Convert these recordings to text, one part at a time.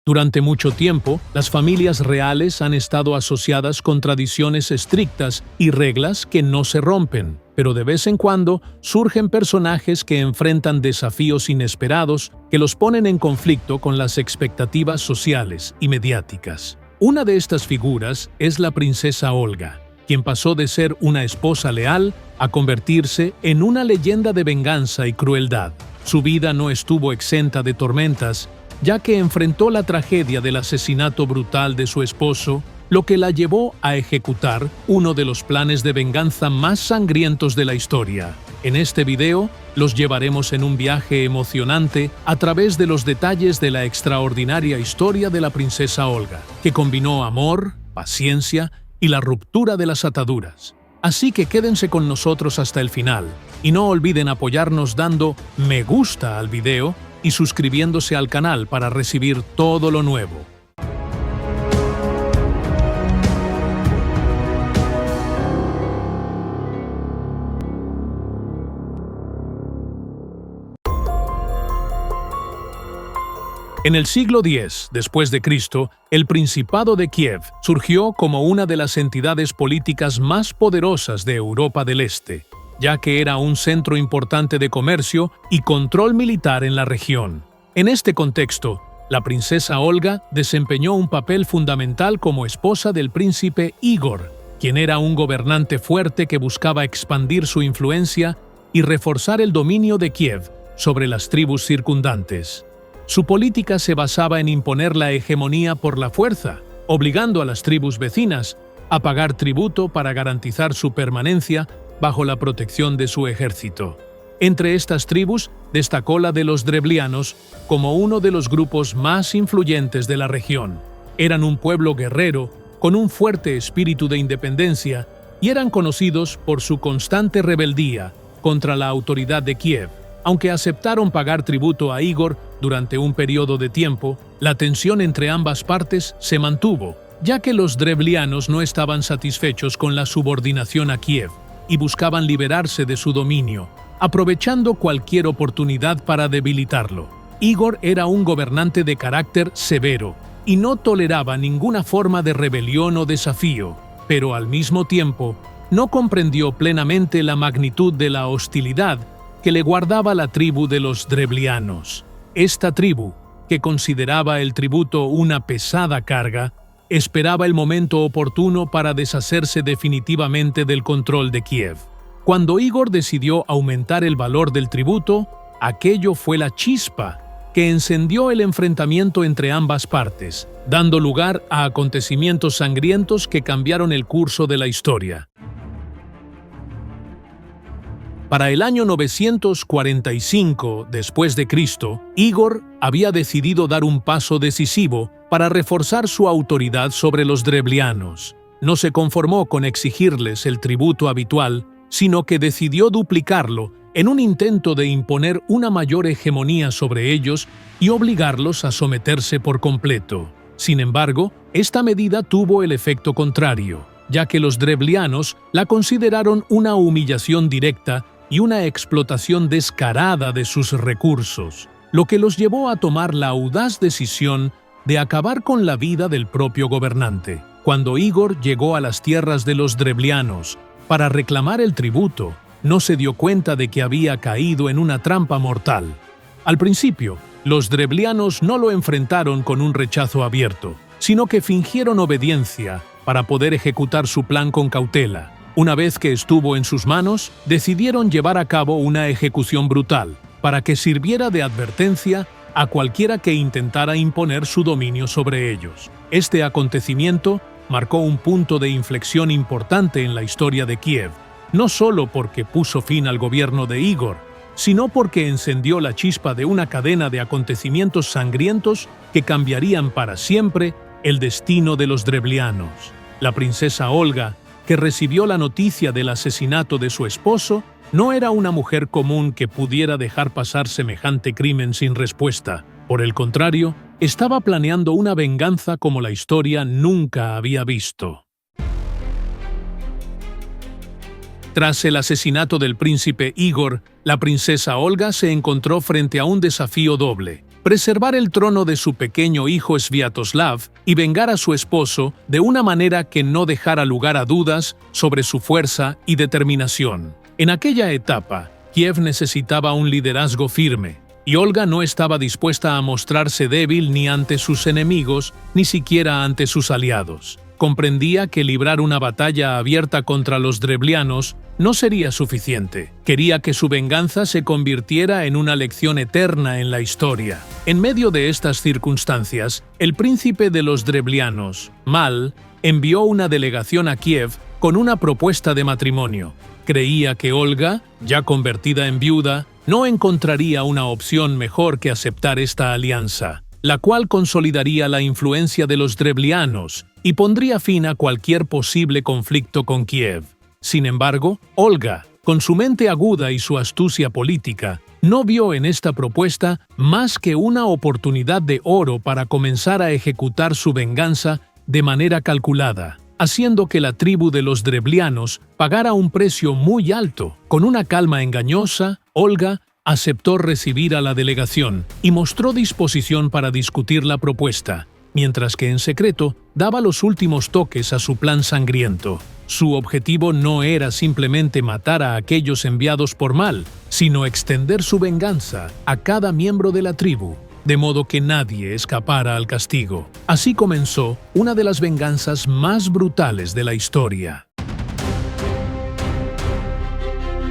Durante mucho tiempo, las familias reales han estado asociadas con tradiciones estrictas y reglas que no se rompen, pero de vez en cuando surgen personajes que enfrentan desafíos inesperados que los ponen en conflicto con las expectativas sociales y mediáticas. Una de estas figuras es la princesa Olga, quien pasó de ser una esposa leal a convertirse en una leyenda de venganza y crueldad. Su vida no estuvo exenta de tormentas, ya que enfrentó la tragedia del asesinato brutal de su esposo, lo que la llevó a ejecutar uno de los planes de venganza más sangrientos de la historia. En este video, los llevaremos en un viaje emocionante a través de los detalles de la extraordinaria historia de la princesa Olga, que combinó amor, paciencia y la ruptura de las ataduras. Así que quédense con nosotros hasta el final, y no olviden apoyarnos dando me gusta al video y suscribiéndose al canal para recibir todo lo nuevo. En el siglo X después de Cristo, el Principado de Kiev surgió como una de las entidades políticas más poderosas de Europa del Este, ya que era un centro importante de comercio y control militar en la región. En este contexto, la princesa Olga desempeñó un papel fundamental como esposa del príncipe Igor, quien era un gobernante fuerte que buscaba expandir su influencia y reforzar el dominio de Kiev sobre las tribus circundantes. Su política se basaba en imponer la hegemonía por la fuerza, obligando a las tribus vecinas a pagar tributo para garantizar su permanencia bajo la protección de su ejército. Entre estas tribus destacó la de los Drevlianos como uno de los grupos más influyentes de la región. Eran un pueblo guerrero con un fuerte espíritu de independencia y eran conocidos por su constante rebeldía contra la autoridad de Kiev. Aunque aceptaron pagar tributo a Igor durante un periodo de tiempo, la tensión entre ambas partes se mantuvo, ya que los Drevlianos no estaban satisfechos con la subordinación a Kiev y buscaban liberarse de su dominio, aprovechando cualquier oportunidad para debilitarlo. Igor era un gobernante de carácter severo y no toleraba ninguna forma de rebelión o desafío, pero al mismo tiempo no comprendió plenamente la magnitud de la hostilidad que le guardaba la tribu de los Drevlianos. Esta tribu, que consideraba el tributo una pesada carga, esperaba el momento oportuno para deshacerse definitivamente del control de Kiev. Cuando Igor decidió aumentar el valor del tributo, aquello fue la chispa que encendió el enfrentamiento entre ambas partes, dando lugar a acontecimientos sangrientos que cambiaron el curso de la historia. Para el año 945 después de Cristo, Igor había decidido dar un paso decisivo para reforzar su autoridad sobre los Drevlianos. No se conformó con exigirles el tributo habitual, sino que decidió duplicarlo en un intento de imponer una mayor hegemonía sobre ellos y obligarlos a someterse por completo. Sin embargo, esta medida tuvo el efecto contrario, ya que los Drevlianos la consideraron una humillación directa y una explotación descarada de sus recursos, lo que los llevó a tomar la audaz decisión de acabar con la vida del propio gobernante. Cuando Igor llegó a las tierras de los Drevlianos para reclamar el tributo, no se dio cuenta de que había caído en una trampa mortal. Al principio, los Drevlianos no lo enfrentaron con un rechazo abierto, sino que fingieron obediencia para poder ejecutar su plan con cautela. Una vez que estuvo en sus manos, decidieron llevar a cabo una ejecución brutal, para que sirviera de advertencia a cualquiera que intentara imponer su dominio sobre ellos. Este acontecimiento marcó un punto de inflexión importante en la historia de Kiev, no solo porque puso fin al gobierno de Igor, sino porque encendió la chispa de una cadena de acontecimientos sangrientos que cambiarían para siempre el destino de los Drevlianos. La princesa Olga, que recibió la noticia del asesinato de su esposo, no era una mujer común que pudiera dejar pasar semejante crimen sin respuesta. Por el contrario, estaba planeando una venganza como la historia nunca había visto. Tras el asesinato del príncipe Igor, la princesa Olga se encontró frente a un desafío doble. preservar el trono de su pequeño hijo Sviatoslav y vengar a su esposo de una manera que no dejara lugar a dudas sobre su fuerza y determinación. En aquella etapa, Kiev necesitaba un liderazgo firme, y Olga no estaba dispuesta a mostrarse débil ni ante sus enemigos, ni siquiera ante sus aliados. Comprendía que librar una batalla abierta contra los drevlianos no sería suficiente. Quería que su venganza se convirtiera en una lección eterna en la historia. En medio de estas circunstancias, el príncipe de los drevlianos, Mal, envió una delegación a Kiev con una propuesta de matrimonio. Creía que Olga, ya convertida en viuda, no encontraría una opción mejor que aceptar esta alianza, la cual consolidaría la influencia de los drevlianos y pondría fin a cualquier posible conflicto con Kiev. Sin embargo, Olga, con su mente aguda y su astucia política, no vio en esta propuesta más que una oportunidad de oro para comenzar a ejecutar su venganza de manera calculada, haciendo que la tribu de los drevlianos pagara un precio muy alto. Con una calma engañosa, Olga aceptó recibir a la delegación y mostró disposición para discutir la propuesta, mientras que en secreto daba los últimos toques a su plan sangriento. Su objetivo no era simplemente matar a aquellos enviados por Mal, sino extender su venganza a cada miembro de la tribu, de modo que nadie escapara al castigo. Así comenzó una de las venganzas más brutales de la historia.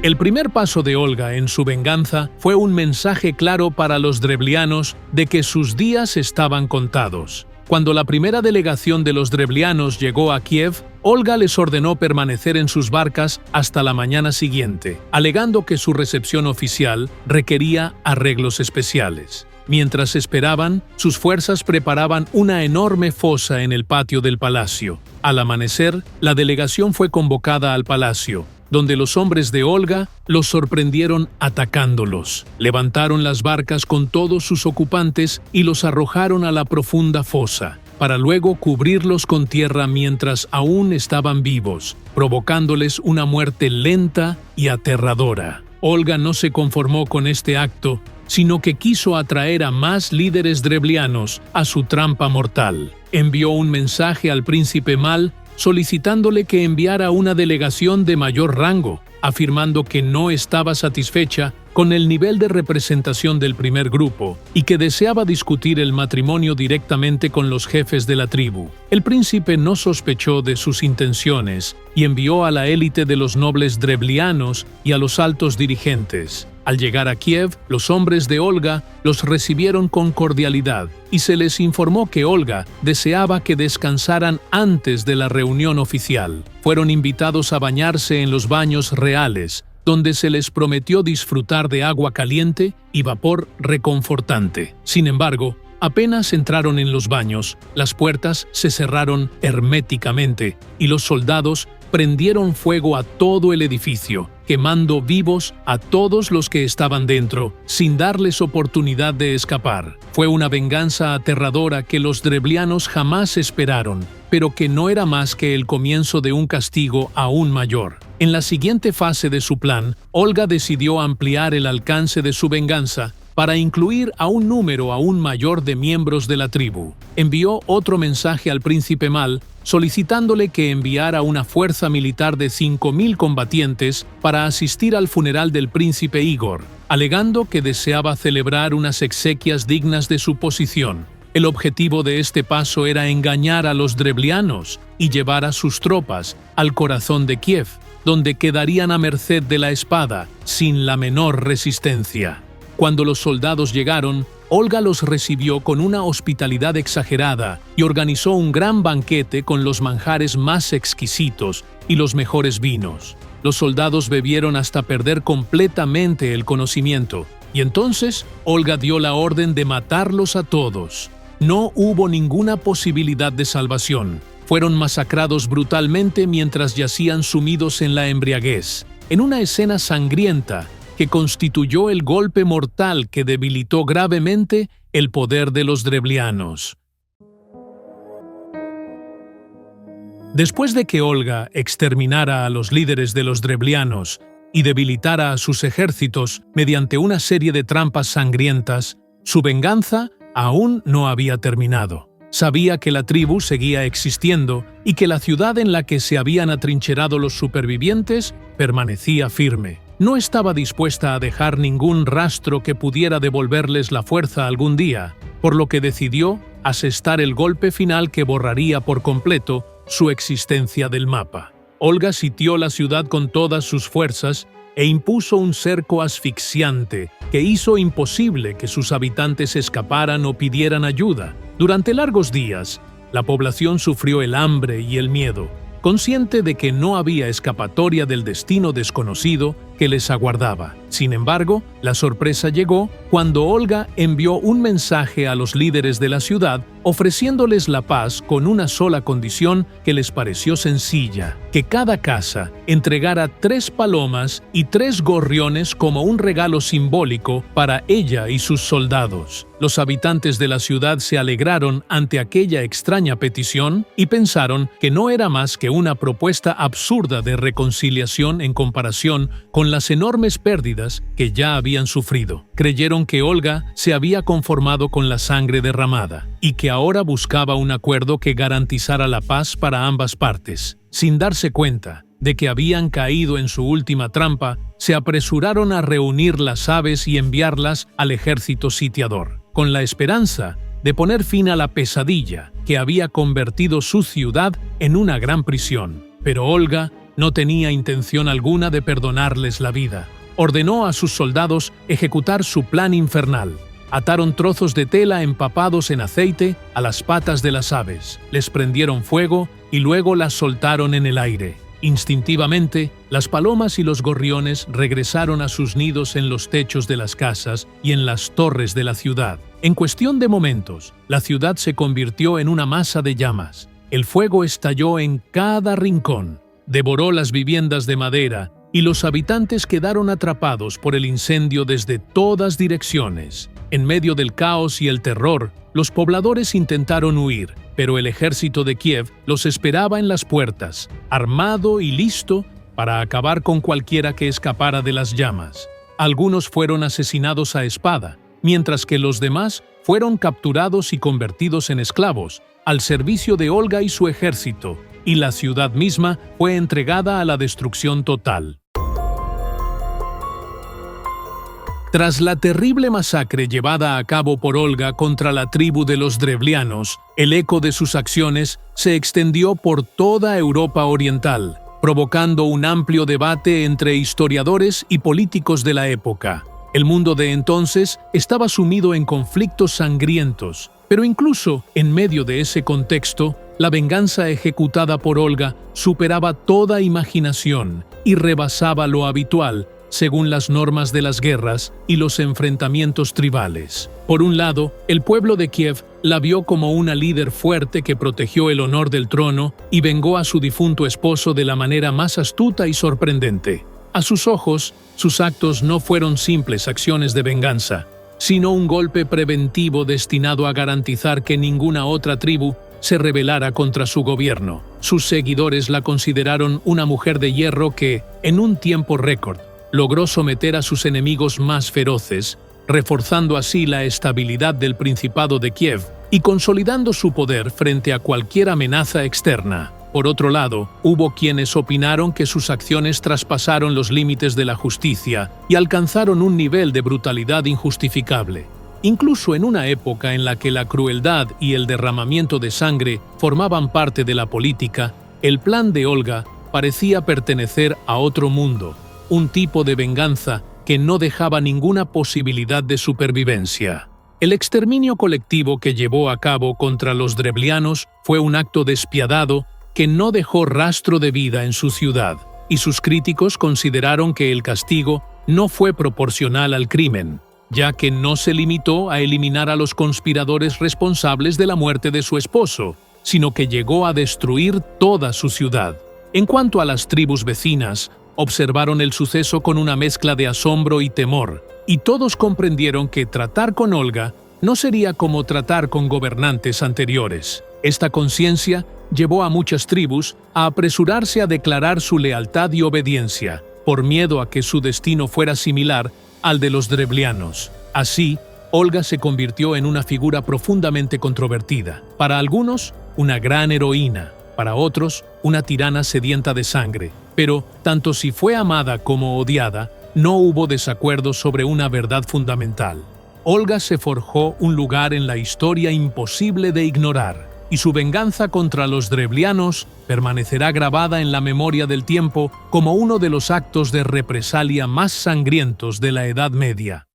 El primer paso de Olga en su venganza fue un mensaje claro para los drevlianos de que sus días estaban contados. Cuando la primera delegación de los drevlianos llegó a Kiev, Olga les ordenó permanecer en sus barcas hasta la mañana siguiente, alegando que su recepción oficial requería arreglos especiales. Mientras esperaban, sus fuerzas preparaban una enorme fosa en el patio del palacio. Al amanecer, la delegación fue convocada al palacio, donde los hombres de Olga los sorprendieron atacándolos. Levantaron las barcas con todos sus ocupantes y los arrojaron a la profunda fosa, para luego cubrirlos con tierra mientras aún estaban vivos, provocándoles una muerte lenta y aterradora. Olga no se conformó con este acto, sino que quiso atraer a más líderes drevlianos a su trampa mortal. Envió un mensaje al príncipe Mal solicitándole que enviara una delegación de mayor rango, afirmando que no estaba satisfecha con el nivel de representación del primer grupo y que deseaba discutir el matrimonio directamente con los jefes de la tribu. El príncipe no sospechó de sus intenciones y envió a la élite de los nobles drevlianos y a los altos dirigentes. Al llegar a Kiev, los hombres de Olga los recibieron con cordialidad y se les informó que Olga deseaba que descansaran antes de la reunión oficial. Fueron invitados a bañarse en los baños reales, donde se les prometió disfrutar de agua caliente y vapor reconfortante. Sin embargo, apenas entraron en los baños, las puertas se cerraron herméticamente y los soldados prendieron fuego a todo el edificio, quemando vivos a todos los que estaban dentro, sin darles oportunidad de escapar. Fue una venganza aterradora que los drevlianos jamás esperaron, pero que no era más que el comienzo de un castigo aún mayor. En la siguiente fase de su plan, Olga decidió ampliar el alcance de su venganza para incluir a un número aún mayor de miembros de la tribu. Envió otro mensaje al príncipe Mal, solicitándole que enviara una fuerza militar de 5.000 combatientes para asistir al funeral del príncipe Igor, alegando que deseaba celebrar unas exequias dignas de su posición. El objetivo de este paso era engañar a los drevlianos y llevar a sus tropas al corazón de Kiev, donde quedarían a merced de la espada, sin la menor resistencia. Cuando los soldados llegaron, Olga los recibió con una hospitalidad exagerada y organizó un gran banquete con los manjares más exquisitos y los mejores vinos. Los soldados bebieron hasta perder completamente el conocimiento, y entonces Olga dio la orden de matarlos a todos. No hubo ninguna posibilidad de salvación. Fueron masacrados brutalmente mientras yacían sumidos en la embriaguez, en una escena sangrienta que constituyó el golpe mortal que debilitó gravemente el poder de los drevlianos. Después de que Olga exterminara a los líderes de los drevlianos y debilitara a sus ejércitos mediante una serie de trampas sangrientas, Su venganza aún no había terminado. Sabía que la tribu seguía existiendo y que la ciudad en la que se habían atrincherado los supervivientes permanecía firme. No estaba dispuesta a dejar ningún rastro que pudiera devolverles la fuerza algún día, por lo que decidió asestar el golpe final que borraría por completo su existencia del mapa. Olga sitió la ciudad con todas sus fuerzas e impuso un cerco asfixiante que hizo imposible que sus habitantes escaparan o pidieran ayuda. Durante largos días, la población sufrió el hambre y el miedo, consciente de que no había escapatoria del destino desconocido que les aguardaba. Sin embargo, la sorpresa llegó cuando Olga envió un mensaje a los líderes de la ciudad ofreciéndoles la paz con una sola condición que les pareció sencilla: que cada casa entregara 3 palomas y 3 gorriones como un regalo simbólico para ella y sus soldados. Los habitantes de la ciudad se alegraron ante aquella extraña petición y pensaron que no era más que una propuesta absurda de reconciliación en comparación con las enormes pérdidas que ya habían sufrido. Creyeron que Olga se había conformado con la sangre derramada y que ahora buscaba un acuerdo que garantizara la paz para ambas partes. Sin darse cuenta de que habían caído en su última trampa, se apresuraron a reunir las aves y enviarlas al ejército sitiador, con la esperanza de poner fin a la pesadilla que había convertido su ciudad en una gran prisión. Pero Olga no tenía intención alguna de perdonarles la vida. Ordenó a sus soldados ejecutar su plan infernal. Ataron trozos de tela empapados en aceite a las patas de las aves, les prendieron fuego y luego las soltaron en el aire. Instintivamente, las palomas y los gorriones regresaron a sus nidos en los techos de las casas y en las torres de la ciudad. En cuestión de momentos, la ciudad se convirtió en una masa de llamas. El fuego estalló en cada rincón, devoró las viviendas de madera y los habitantes quedaron atrapados por el incendio desde todas direcciones. En medio del caos y el terror, los pobladores intentaron huir, pero el ejército de Kiev los esperaba en las puertas, armado y listo para acabar con cualquiera que escapara de las llamas. Algunos fueron asesinados a espada, mientras que los demás fueron capturados y convertidos en esclavos, al servicio de Olga y su ejército, y la ciudad misma fue entregada a la destrucción total. Tras la terrible masacre llevada a cabo por Olga contra la tribu de los Drevlianos, el eco de sus acciones se extendió por toda Europa Oriental, provocando un amplio debate entre historiadores y políticos de la época. El mundo de entonces estaba sumido en conflictos sangrientos, pero incluso en medio de ese contexto, la venganza ejecutada por Olga superaba toda imaginación y rebasaba lo habitual, según las normas de las guerras y los enfrentamientos tribales. Por un lado, el pueblo de Kiev la vio como una líder fuerte que protegió el honor del trono y vengó a su difunto esposo de la manera más astuta y sorprendente. A sus ojos, sus actos no fueron simples acciones de venganza, sino un golpe preventivo destinado a garantizar que ninguna otra tribu se rebelara contra su gobierno. Sus seguidores la consideraron una mujer de hierro que, en un tiempo récord, logró someter a sus enemigos más feroces, reforzando así la estabilidad del Principado de Kiev y consolidando su poder frente a cualquier amenaza externa. Por otro lado, hubo quienes opinaron que sus acciones traspasaron los límites de la justicia y alcanzaron un nivel de brutalidad injustificable. Incluso en una época en la que la crueldad y el derramamiento de sangre formaban parte de la política, el plan de Olga parecía pertenecer a otro mundo, un tipo de venganza que no dejaba ninguna posibilidad de supervivencia. El exterminio colectivo que llevó a cabo contra los Drevlianos fue un acto despiadado que no dejó rastro de vida en su ciudad, y sus críticos consideraron que el castigo no fue proporcional al crimen, ya que no se limitó a eliminar a los conspiradores responsables de la muerte de su esposo, sino que llegó a destruir toda su ciudad. En cuanto a las tribus vecinas, observaron el suceso con una mezcla de asombro y temor, y todos comprendieron que tratar con Olga no sería como tratar con gobernantes anteriores. Esta conciencia llevó a muchas tribus a apresurarse a declarar su lealtad y obediencia, por miedo a que su destino fuera similar al de los Drevlianos. Así, Olga se convirtió en una figura profundamente controvertida. Para algunos, una gran heroína, para otros, una tirana sedienta de sangre. Pero, tanto si fue amada como odiada, no hubo desacuerdo sobre una verdad fundamental. Olga se forjó un lugar en la historia imposible de ignorar, y su venganza contra los drevlianos permanecerá grabada en la memoria del tiempo como uno de los actos de represalia más sangrientos de la Edad Media.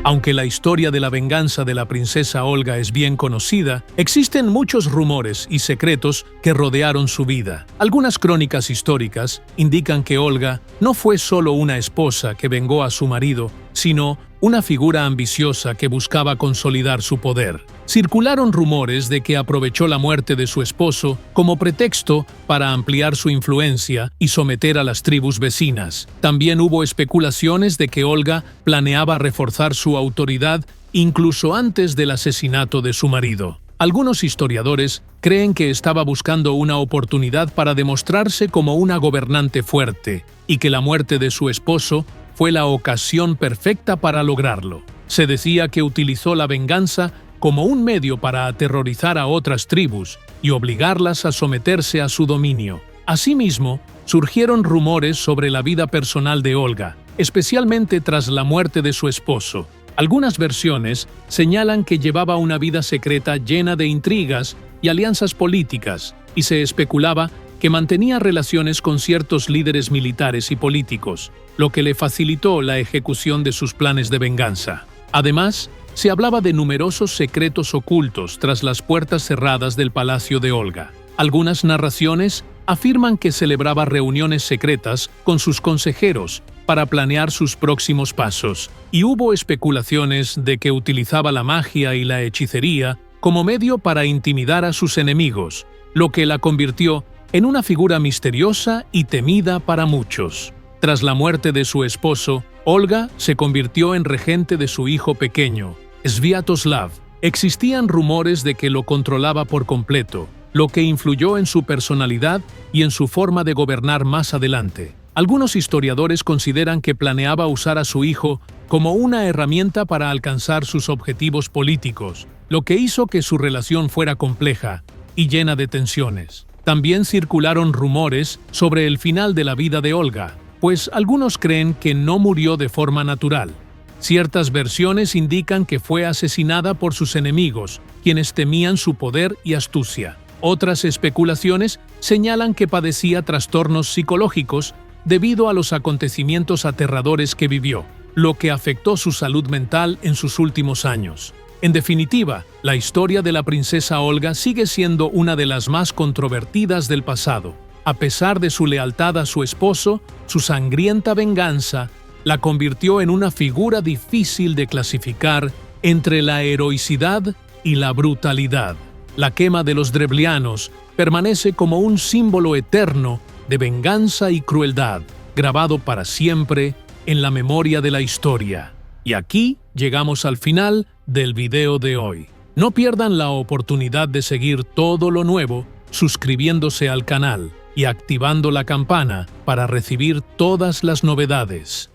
Aunque la historia de la venganza de la princesa Olga es bien conocida, existen muchos rumores y secretos que rodearon su vida. Algunas crónicas históricas indican que Olga no fue solo una esposa que vengó a su marido, sino una figura ambiciosa que buscaba consolidar su poder. Circularon rumores de que aprovechó la muerte de su esposo como pretexto para ampliar su influencia y someter a las tribus vecinas. También hubo especulaciones de que Olga planeaba reforzar su autoridad incluso antes del asesinato de su marido. Algunos historiadores creen que estaba buscando una oportunidad para demostrarse como una gobernante fuerte y que la muerte de su esposo fue la ocasión perfecta para lograrlo. Se decía que utilizó la venganza como un medio para aterrorizar a otras tribus y obligarlas a someterse a su dominio. Asimismo, surgieron rumores sobre la vida personal de Olga, especialmente tras la muerte de su esposo. Algunas versiones señalan que llevaba una vida secreta llena de intrigas y alianzas políticas, y se especulaba que mantenía relaciones con ciertos líderes militares y políticos, lo que le facilitó la ejecución de sus planes de venganza. Además, se hablaba de numerosos secretos ocultos tras las puertas cerradas del palacio de Olga. Algunas narraciones afirman que celebraba reuniones secretas con sus consejeros para planear sus próximos pasos, y hubo especulaciones de que utilizaba la magia y la hechicería como medio para intimidar a sus enemigos, lo que la convirtió en una figura misteriosa y temida para muchos. Tras la muerte de su esposo, Olga se convirtió en regente de su hijo pequeño, Sviatoslav. Existían rumores de que lo controlaba por completo, lo que influyó en su personalidad y en su forma de gobernar más adelante. Algunos historiadores consideran que planeaba usar a su hijo como una herramienta para alcanzar sus objetivos políticos, lo que hizo que su relación fuera compleja y llena de tensiones. También circularon rumores sobre el final de la vida de Olga, pues algunos creen que no murió de forma natural. Ciertas versiones indican que fue asesinada por sus enemigos, quienes temían su poder y astucia. Otras especulaciones señalan que padecía trastornos psicológicos debido a los acontecimientos aterradores que vivió, lo que afectó su salud mental en sus últimos años. En definitiva, la historia de la princesa Olga sigue siendo una de las más controvertidas del pasado. A pesar de su lealtad a su esposo, su sangrienta venganza la convirtió en una figura difícil de clasificar entre la heroicidad y la brutalidad. La quema de los drevlianos permanece como un símbolo eterno de venganza y crueldad, grabado para siempre en la memoria de la historia. Y aquí llegamos al final del video de hoy. No pierdan la oportunidad de seguir todo lo nuevo suscribiéndose al canal y activando la campana para recibir todas las novedades.